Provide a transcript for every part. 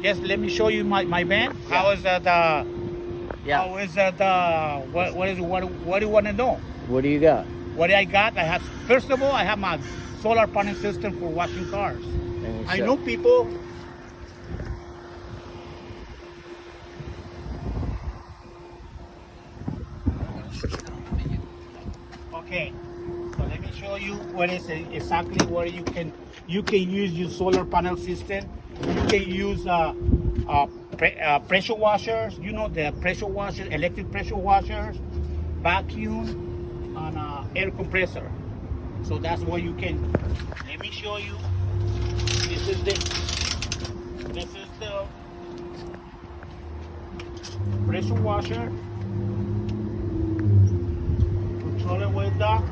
just let me show you my van. Yeah. How is that? Yeah. How is that? What do you want to know? What do you got? What I got? I have first of all, I have my solar panel system for washing cars. I know people. Okay, so let me show you what is exactly where you can use your solar panel system. You can use pressure washers. You know the pressure washers, electric pressure washers, vacuum, and air compressor. So that's what you can. Let me show you. This is the pressure washer. Control it with that.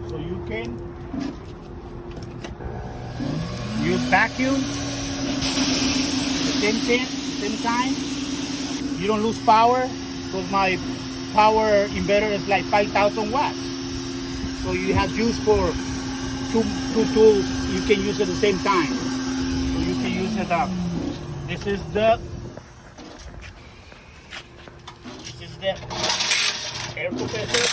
So you can use vacuum. Same time. You don't lose power because my power inverter is like 5,000 watts. So you have use for two tools. You can use at the same time. So you can use it up. This is the air compressor.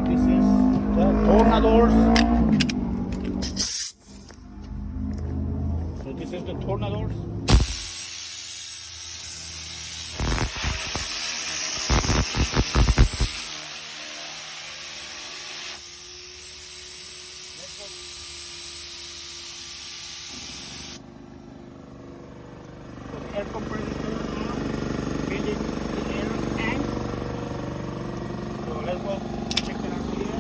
This is the tornadoes. So this is the tornadoes. Air compressor filling the air tank. So let's go check it out here.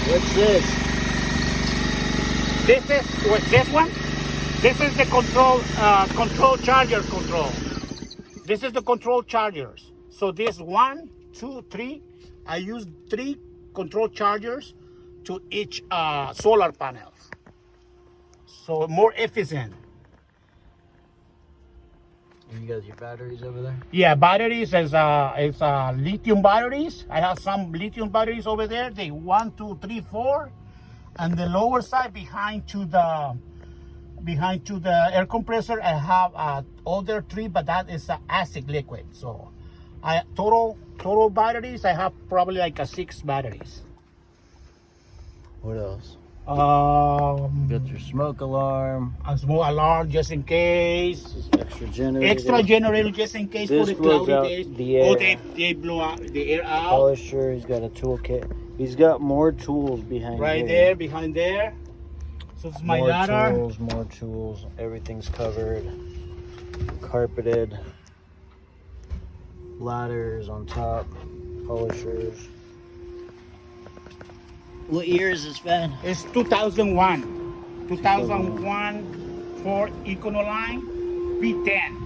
What's this? This one. This is the control charger control. This is the control chargers. So this 1, 2, 3. I use 3 control chargers to each solar panels. So more efficient. And you got your batteries over there? Yeah, batteries is lithium batteries. I have some lithium batteries over there. They 1, 2, 3, 4, and the lower side behind to the air compressor. I have other 3, but that is acid liquid. So I total batteries. I have probably like 6 batteries. What else? You got your smoke alarm. a small alarm just in case. This is extra generator. Extra generator just in case This for the blows cloudy out days. the air. Oh, they blow out the air out. Polisher. He's got a toolkit. He's got more tools behind Right here. there, behind there. So it's my more ladder. More tools. Everything's covered. Carpeted. Ladders on top. Polishers. What year is this van? It's 2001. 2001 Ford Econoline P10.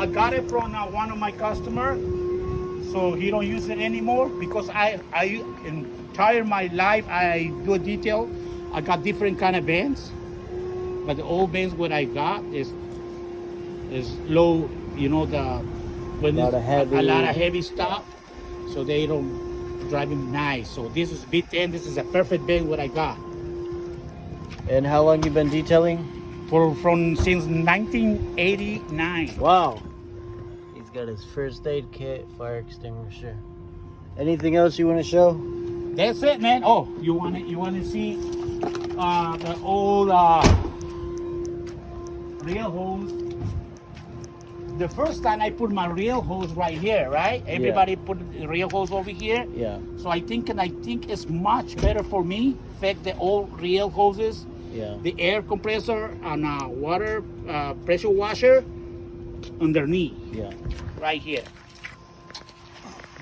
I got it from one of my customers. So he don't use it anymore because I entire my life I do a detail. I got different kind of bands, but the old bands what I got is low. You know when A lot of heavy stuff, so they don't drive him nice. So this is B10. This is a perfect band what I got. And how long you been detailing? From since 1989. Wow. He's got his first aid kit, fire extinguisher. Anything else you want to show? That's it, man. Oh, you want to see the old real hose. The first time I put my real hose right here, right? Everybody put the real hose over here. Yeah. So I think it's much better for me. Fact the old real hoses. Yeah. The air compressor and water pressure washer underneath. Yeah. Right here.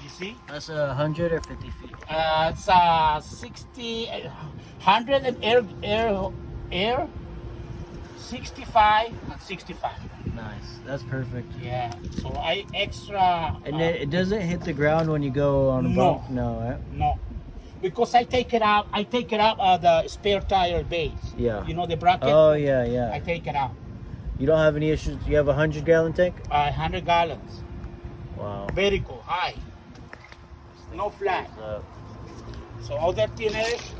You see? That's 100 or 50 feet? It's 60, 100 and air 65 and 65. Nice. That's perfect. Yeah. So I extra. And it doesn't hit the ground when you go on a No. bump? No. No, because I take it out. I take it out of the spare tire base. Yeah. You know the bracket. Oh, yeah. I take it out. You don't have any issues? You have a 100-gallon tank? 100 gallons. Wow. Vertical, high. No flat. So all that tienes.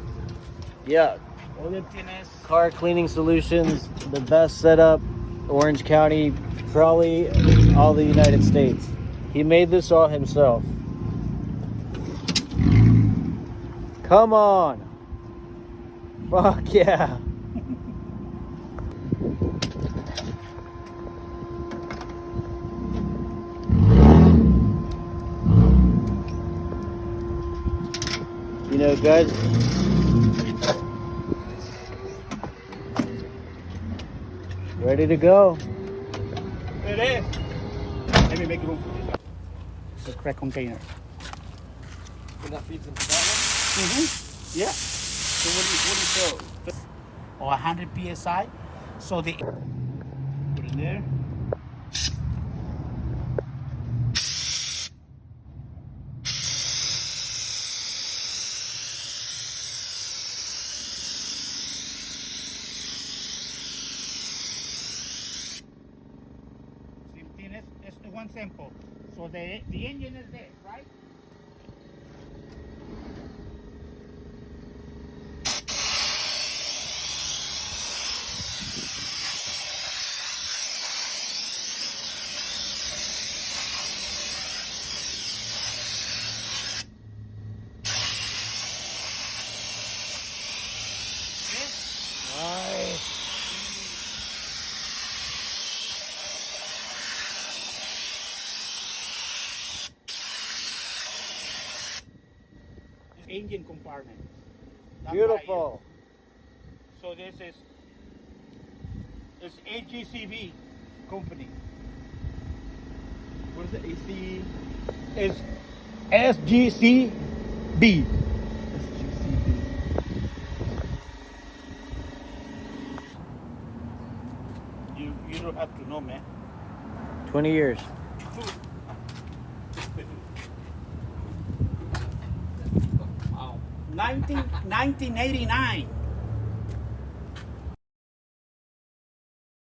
Yeah. All that tienes. Car cleaning solutions, the best setup, Orange County, probably all the United States. He made this all himself. Come on. Fuck yeah. You know, guys, ready to go. It is. Let me make room for this. The crack container. And that feeds into that Yeah. So what do you show? Or 100 psi. So the put it there. It's one sample. So the engine is there, right? Engine compartment. That's Beautiful. So this is AGCV company. What is it? AC? It's SGCB. SGCB. You don't have to know, man. 20 years. 1989.